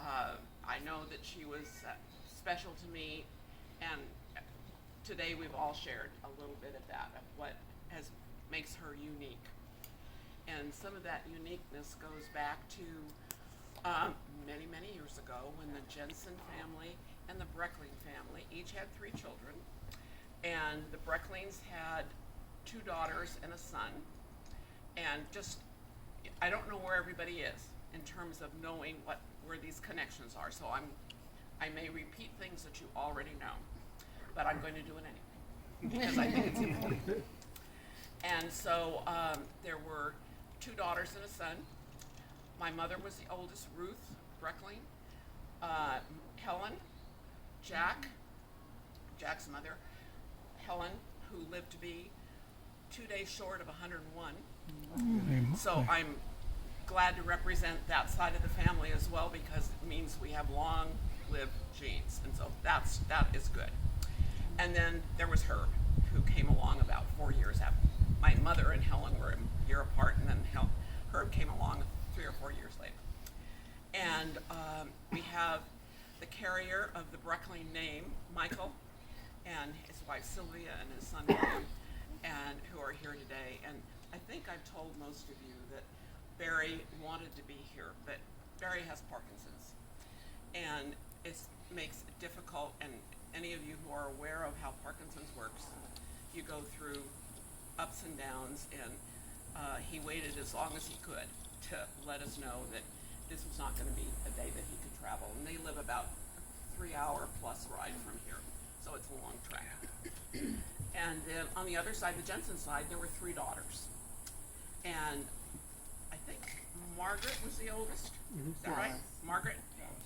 I know that she was special to me, and today we've all shared a little bit of that, of what has makes her unique. And some of that uniqueness goes back to many, many years ago when the Jensen family and the Breckling family each had 3 children. And the Brecklings had 2 daughters and a son. And just, I don't know where everybody is in terms of knowing where these connections are. So I may repeat things that you already know, but I'm going to do it anyway because I think it's important. And so there were 2 daughters and a son. My mother was the oldest, Ruth Breckling, Helen, Jack's mother, Helen, who lived to be 2 days short of 101. So I'm glad to represent that side of the family as well, because it means we have long-lived genes, and so that is good. And then there was Herb, who came along about 4 years after. My mother and Helen were a year apart, and then Herb came along 3 or 4 years later. And we have the carrier of the Breckling name, Michael, and his wife Sylvia, and his son William, and who are here today. And I think I've told most of you that Barry wanted to be here, but Barry has Parkinson's, and it makes it difficult. And any of you who are aware of how Parkinson's works, you go through ups and downs, and he waited as long as he could to let us know that this was not going to be a day that he could travel. And they live about a 3-hour plus ride from here, so it's a long trek. And then on the other side, the Jensen side, there were 3 daughters, and I think Margaret was the oldest. Is that right? Margaret,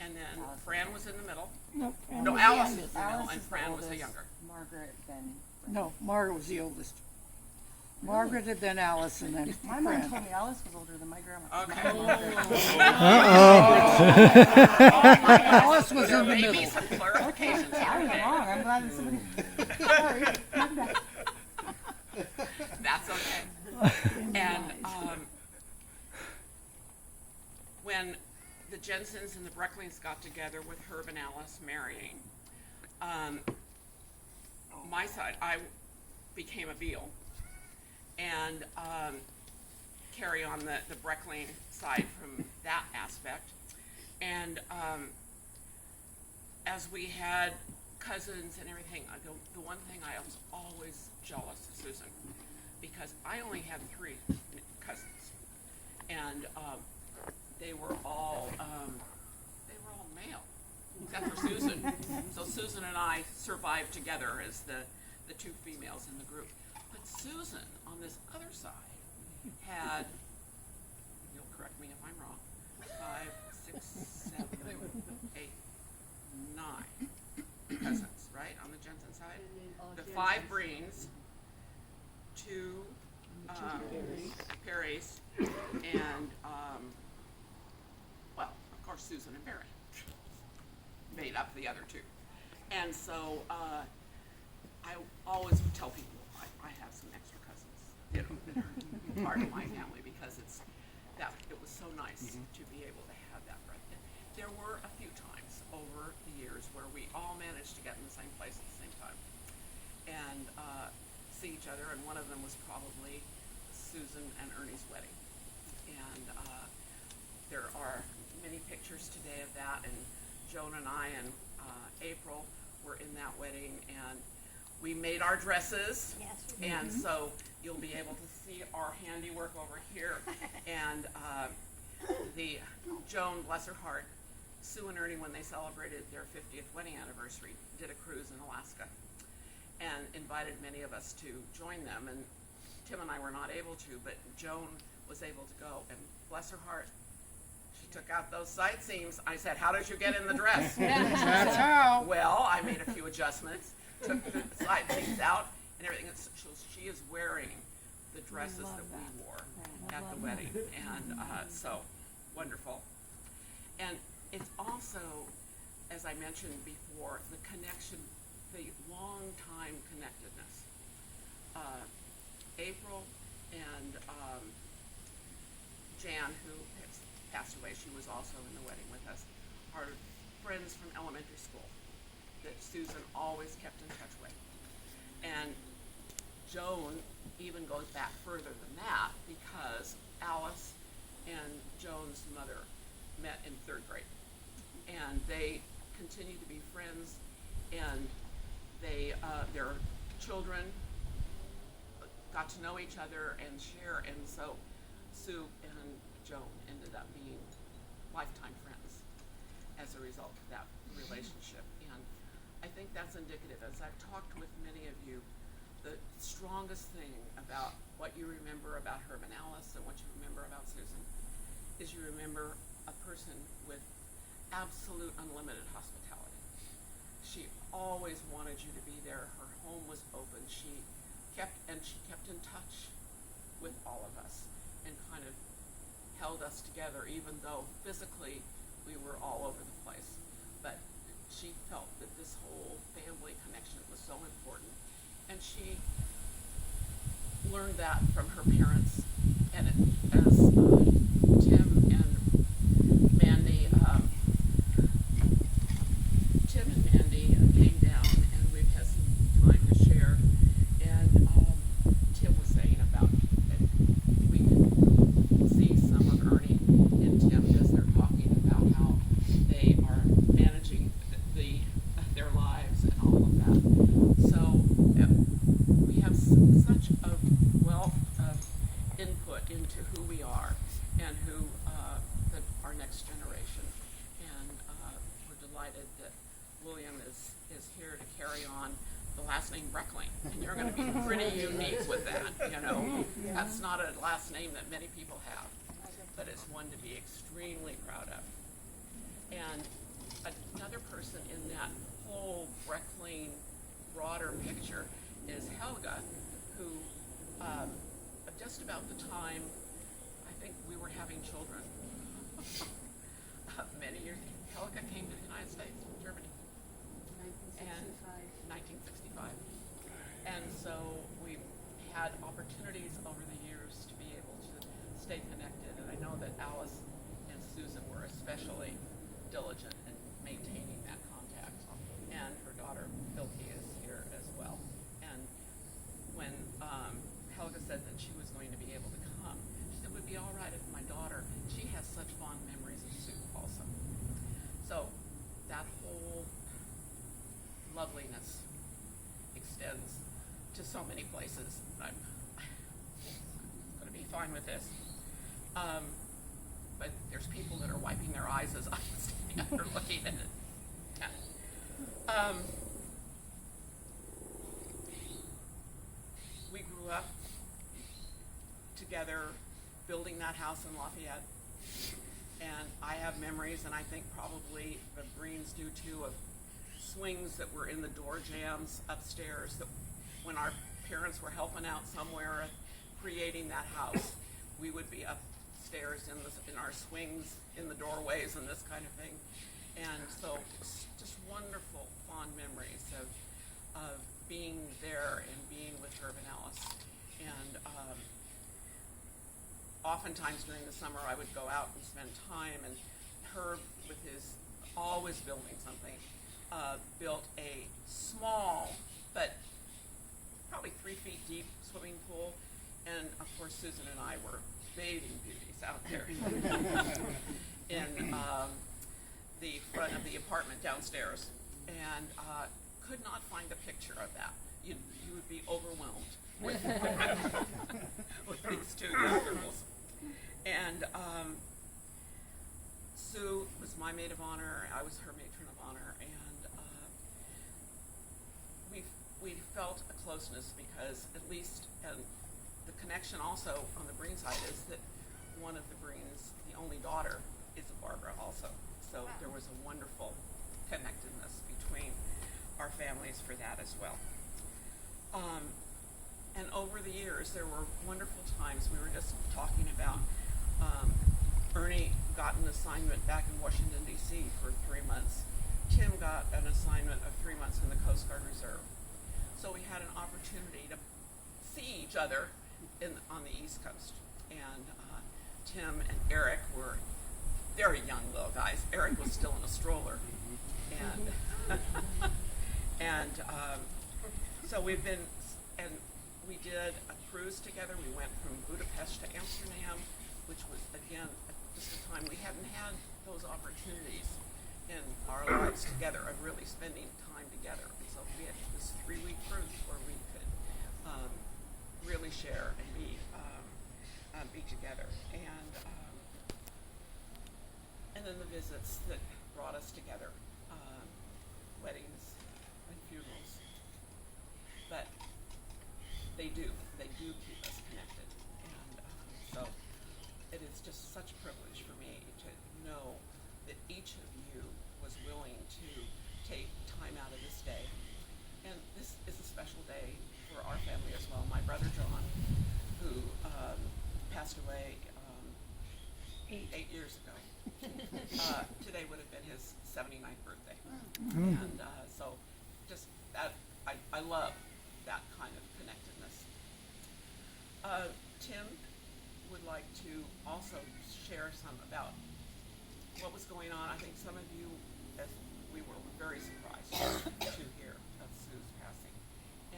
and then Fran was in the middle. No, Alice was in the middle, and Fran was the younger. Margaret, then. No, Margaret was the oldest. Margaret and then Alice and then My mom Fran. told me Alice was older than my grandma. Okay. Alice was in the Maybe middle. some clarifications I was here. wrong. I'm glad that somebody. Sorry. That's okay. And when the Jensens and the Brecklings got together with Herb and Alice marrying, my side, I became a Beal, and carry on the Breckling side from that aspect. And as we had cousins and everything, the one thing I was always jealous of Susan, because I only had 3 cousins, and they were all male, except for Susan. So Susan and I survived together as the 2 females in the group. But Susan, on this other side, had, you'll correct me if I'm wrong, 5, 6, 7, 8, 9 cousins, right, on the Jensen side? The 5 Breens, 2 Perez, and well, of course, Susan and Barry made up the other 2. And so I always tell people I have some extra cousins, that are part of my family, because it was so nice to be able to have that. Right. There were a few times over the years where we all managed to get in the same place at the same time and see each other, and one of them was probably Susan and Ernie's wedding. And there are many pictures today of that, and Joan and I and April were in that wedding, and we made our dresses. Yes. And so you'll be able to see our handiwork over here. And the Joan, bless her heart, Sue and Ernie, when they celebrated their 50th wedding anniversary, did a cruise in Alaska and invited many of us to join them. And Tim and I were not able to, but Joan was able to go, and bless her heart, she took out those side seams. I said, "How did you get in the dress?" That's how. Well, I made a few adjustments, took the side seams out and everything. So she is wearing the dresses that we wore at the wedding, and so wonderful. And it's also, as I mentioned before, the connection, the long time connectedness. April and Jan, who has passed away, she was also in the wedding with us. are friends from elementary school that Susan always kept in touch with. And Joan even goes back further than that because Alice and Joan's mother met in 3rd grade. And they continue to be friends, and they, their children got to know each other and share, and so Sue and Joan ended up being lifetime friends as a result of that relationship. And I think that's indicative. As I've talked with many of you, the strongest thing about what you remember about Herb and Alice and what you remember about Susan is you remember a person with absolute unlimited hospitality. She always wanted you to be there. Her home was open. She kept in touch with all of us and kind of held us together, even though physically we were all over the place. But she felt that this whole family connection was so important, and she learned that from her parents. And as Tim and Mandy came down, and we've had some time to share. And Tim was saying about that we can see some of Ernie and Tim as they're talking about how they are managing their lives and all of that. So we have such a wealth of input into who we are and who our next generation. And we're delighted that William is here to carry on the last name Breckling. And you're going to be pretty unique with that, you know. That's not a last name that many people have, but it's one to be extremely proud of. And another person in that whole Breckling broader picture is Helga, who just about the time I think we were having children many years, Helga came to the United States from Germany. 1965. And so we've had opportunities over the years to be able to stay connected, and I know that Alice and Susan were especially diligent in maintaining that contact, and her daughter Hilke is here as well. And when Helga said that she was going to be able to come, she said it would be all right if my daughter, she has such fond memories of Sue also. So that whole loveliness extends to so many places. I'm going to be fine with this. But there's people that are wiping their eyes as I'm standing up here looking at it. Yeah. We grew up together building that house in Lafayette. And I have memories, and I think probably the Greens do too, of swings that were in the door jams upstairs, that when our parents were helping out somewhere creating that house, we would be upstairs in our swings in the doorways and this kind of thing. And so just wonderful fond memories of being there and being with Herb and Alice. And oftentimes during the summer I would go out and spend time, and Herb, with his always building something, built a small but probably 3 feet deep swimming pool, and of course Susan and I were bathing beauties out there in the front of the apartment downstairs, and could not find a picture of that. You would be overwhelmed with these two young girls. And Sue was my maid of honor, I was her matron of honor, and we felt a closeness because at least, and the connection also on the Breen side is that one of the Breens, the only daughter, is a Barbara also. So there was a wonderful connectedness between our families for that as well. And over the years, there were wonderful times. We were just talking about Ernie got an assignment back in Washington, D.C. for 3 months. Tim got an assignment of 3 months in the Coast Guard Reserve. So we had an opportunity to see each other on the East Coast. And Tim and Eric were very young little guys. Eric Eric was still in a stroller, and so we've been, and we did a cruise together. We went from Budapest to Amsterdam, which was again just a time we hadn't had those opportunities in our lives together of really spending time together. And so we had this 3-week cruise where we could really share and be together, and then the visits that brought us together, weddings and funerals. But they do keep us connected, and so it is just such a privilege for me to know that each of you was willing to take time out of this day. And this is a special day for our family as well. My brother John, who passed away 8 years ago, today would have been his 79th birthday. And so just that, I love that kind of connectedness. Tim would like to also share some about what was going on. I think some of you, as we were very surprised to hear of Sue's passing.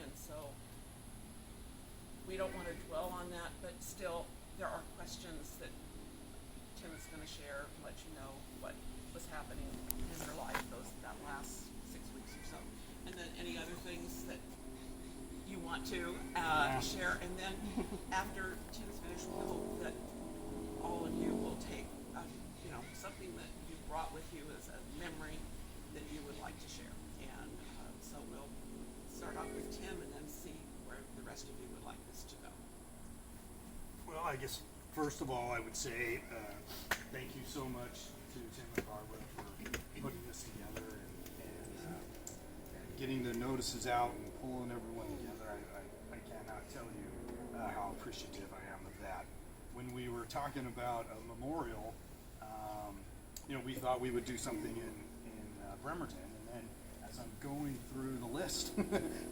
And so we don't want to dwell on that, but still there are questions that Tim is going to share, let you know what was happening in her life that last 6 weeks or so. And then any other things that you want to share. And then after Tim's finished, we hope that all of you will take something that you brought with you as a memory that you would like to share. And so we'll start off with Tim and then see where the rest of you would like this to go. Well, I guess first of all, I would say thank you so much to Tim and Barbara for putting this together and getting the notices out and pulling everyone together. I cannot tell you how appreciative I am of that. When we were talking about a memorial, we thought we would do something in Bremerton, and then as I'm going through the list,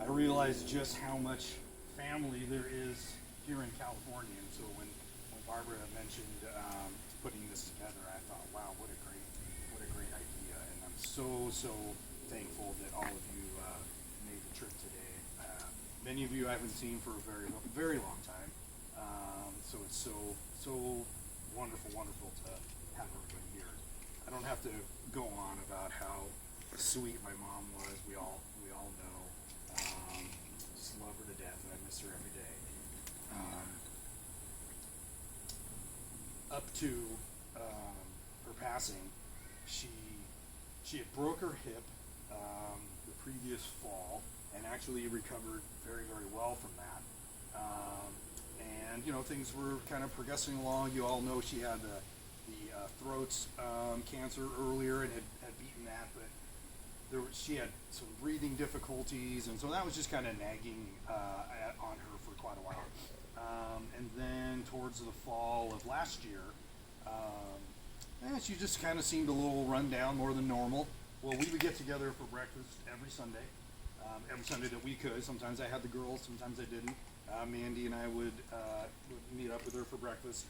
I realized just how much family there is here in California. And so when Barbara mentioned putting this together, I thought, wow, what a great idea, and I'm so thankful that all of you made the trip today. Many of you I haven't seen for a very long time, so it's so wonderful to have everybody here. I don't have to go on about how sweet my mom was. We all know. Just love her to death, and I miss her every day. Up to her passing, she had broke her hip the previous fall, and actually recovered very well from that. And things were kind of progressing along. You all know she had the throat cancer earlier and had beaten that, but she had some breathing difficulties, and so that was just kind of nagging on her for quite a while. And then towards the fall of last year, she just kind of seemed a little run down, more than normal. Well, we would get together for breakfast every Sunday that we could. Sometimes I had the girls, sometimes I didn't. Mandy and I would meet up with her for breakfast.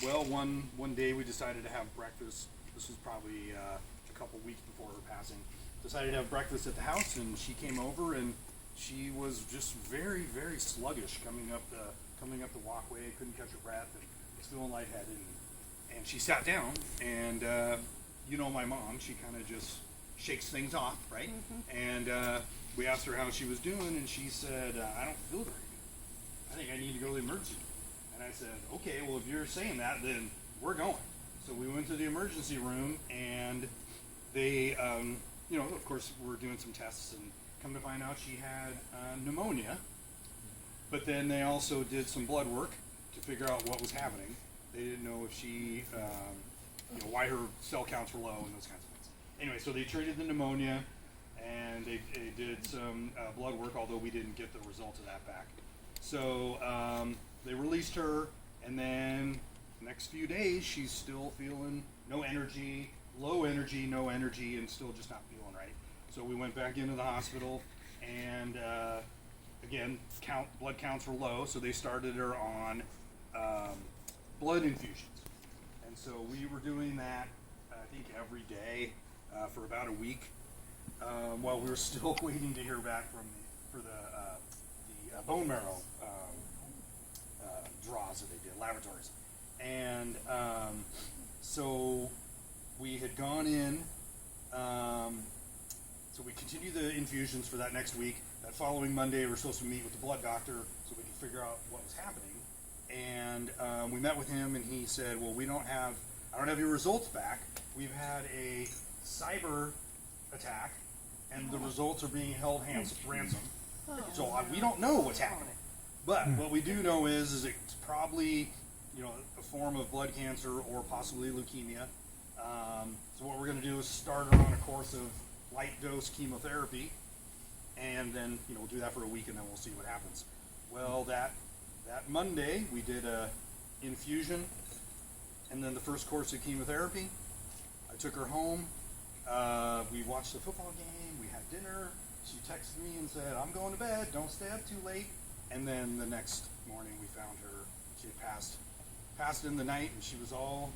Well, one day we decided to have breakfast. This was probably a couple weeks before her passing. Decided to have breakfast at the house, and she came over, and she was just very sluggish coming up the walkway. Couldn't catch her breath, and was feeling lightheaded. And she sat down, and my mom, she kind of just shakes things off, right? Mm-hmm. And we asked her how she was doing, and she said, I don't feel very good. I think I need to go to the emergency room. And I said, okay, well, if you're saying that, then we're going. So we went to the emergency room, and they, of course, were doing some tests, and come to find out she had pneumonia. But then they also did some blood work to figure out what was happening. They didn't know if she, why her cell counts were low and those kinds of things. Anyway, so they treated the pneumonia, and they did some blood work, although we didn't get the results of that back. So they released her, and then the next few days she's still feeling no energy, low energy, no energy, and still just not feeling right. So we went back into the hospital, and again, blood counts were low, so they started her on blood infusions. And so we were doing that think every day for about a week, while we were still waiting to hear back for the bone marrow draws that they did, laboratories. And so we had gone in, so we continued the infusions for that next week. That following Monday, we were supposed to meet with the blood doctor so we could figure out what was happening. And we met with him, and he said, well, I don't have your results back. We've had a cyber attack, and the results are being held ransom. So we don't know what's happening. But what we do know is it's probably, a form of blood cancer or possibly leukemia. So what we're going to do is start her on a course of light dose chemotherapy, and then we'll do that for a week, and then we'll see what happens. Well, that Monday we did a infusion, and then the first course of chemotherapy. I took her home. We watched the football game. We had dinner. She texted me and said, "I'm going to bed. Don't stay up too late." And then the next morning we found her. She had passed in the night, and she was all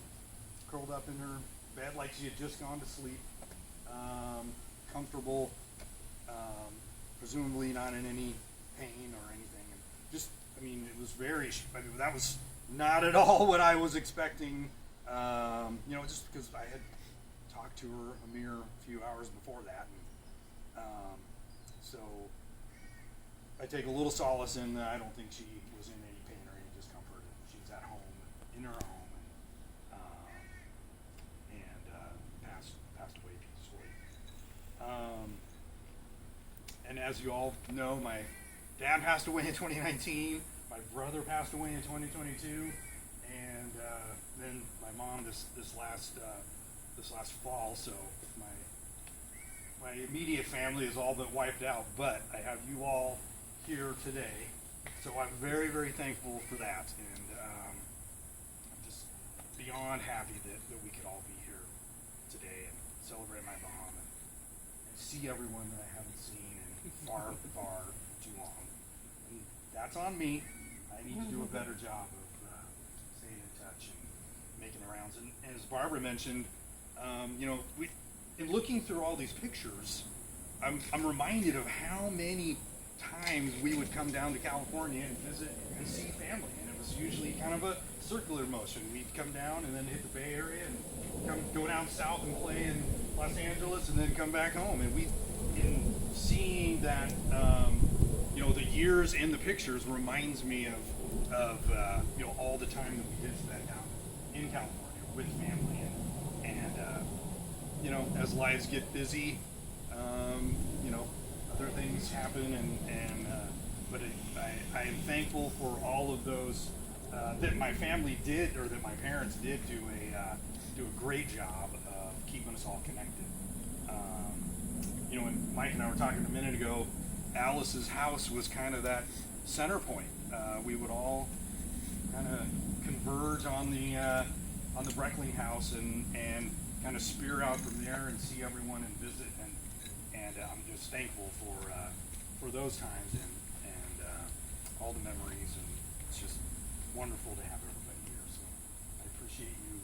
curled up in her bed like she had just gone to sleep, comfortable, presumably not in any pain or anything. And it was that was not at all what I was expecting, just because I had talked to her a mere few hours before that. And, so I take a little solace in that I don't think she was in any pain or any discomfort. She was at home, in her home, and passed away peacefully. And as you all know, my dad passed away in 2019. My brother passed away in 2022, and then my mom this last fall. So my immediate family is all but wiped out. But I have you all here today, so I'm very, very thankful for that, and I'm just beyond happy that we could all be here today and celebrate my mom and see everyone that I haven't seen in far, far too long. And that's on me. I need to do a better job of staying in touch and making the rounds. And as Barbara mentioned, in looking through all these pictures, I'm reminded of how many times we would come down to California and visit and see family, and it was usually kind of a circular motion. We'd come down and then hit the Bay Area and go down south and play in Los Angeles, and then come back home. And in seeing that, the years in the pictures reminds me of all the time that we did spend down in California with family, and as lives get busy, other things happen, but I am thankful for all of those that my family did, or that my parents did do a great job of keeping us all connected. When Mike and I were talking a minute ago, Alice's house was kind of that center point. We would all kind of converge on the Breckling house and kind of spear out from there and see everyone and visit, and I'm just thankful for those times and all the memories, and it's just wonderful to have everybody here. So I appreciate you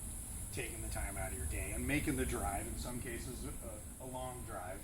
taking the time out of your day and making the drive, in some cases a long drive,